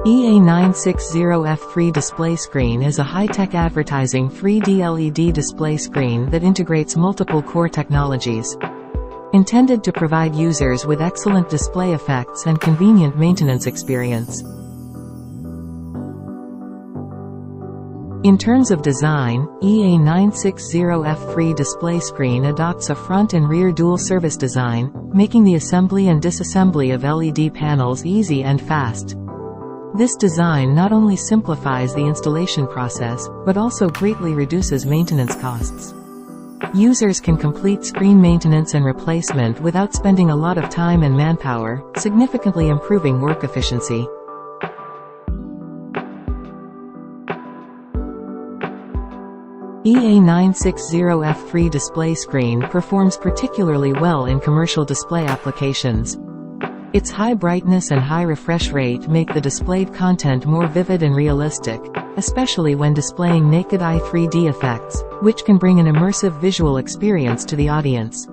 EA960F3 display screen is a high-tech advertising 3D LED display screen that integrates multiple core technologies. Intended to provide users with excellent display effects and convenient maintenance experience. In terms of design, EA960F3 display screen adopts a front and rear dual service design, making the assembly and disassembly of LED panels easy and fast. This design not only simplifies the installation process, but also greatly reduces maintenance costs. Users can complete screen maintenance and replacement without spending a lot of time and manpower, significantly improving work efficiency. EA960F3 display screen performs particularly well in commercial display applications. Its high brightness and high refresh rate make the displayed content more vivid and realistic, especially when displaying naked-eye 3D effects, which can bring an immersive visual experience to the audience.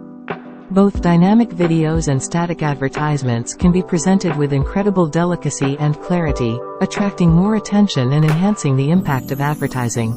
Both dynamic videos and static advertisements can be presented with incredible delicacy and clarity, attracting more attention and enhancing the impact of advertising.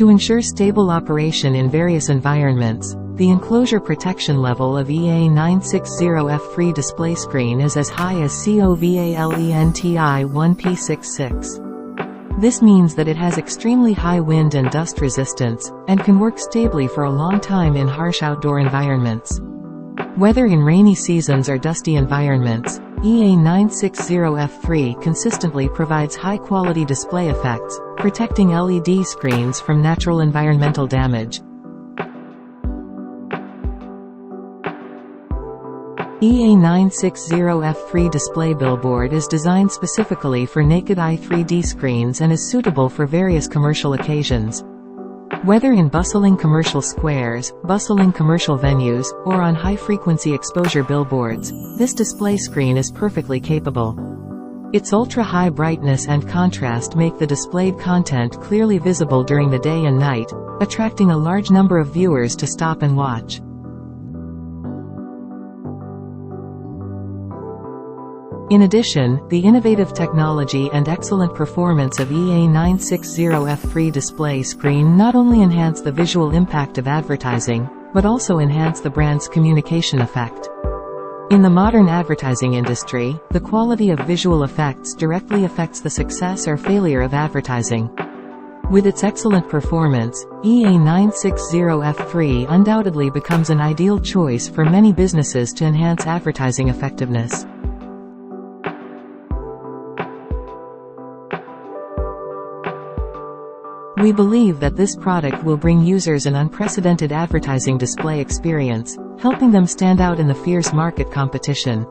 To ensure stable operation in various environments, the enclosure protection level of EA960F3 display screen is as high as COVALENTI 1P66. This means that it has extremely high wind and dust resistance, and can work stably for a long time in harsh outdoor environments. Whether in rainy seasons or dusty environments, EA960F3 consistently provides high-quality display effects, protecting LED screens from natural environmental damage. EA960F3 display billboard is designed specifically for naked-eye 3D screens and is suitable for various commercial occasions. Whether in bustling commercial squares, bustling commercial venues, or on high-frequency exposure billboards, this display screen is perfectly capable. Its ultra-high brightness and contrast make the displayed content clearly visible during the day and night, attracting a large number of viewers to stop and watch. In addition, the innovative technology and excellent performance of EA960F3 display screen not only enhance the visual impact of advertising, but also enhance the brand's communication effect. In the modern advertising industry, the quality of visual effects directly affects the success or failure of advertising. With its excellent performance, EA960F3 undoubtedly becomes an ideal choice for many businesses to enhance advertising effectiveness. We believe that this product will bring users an unprecedented advertising display experience, helping them stand out in the fierce market competition.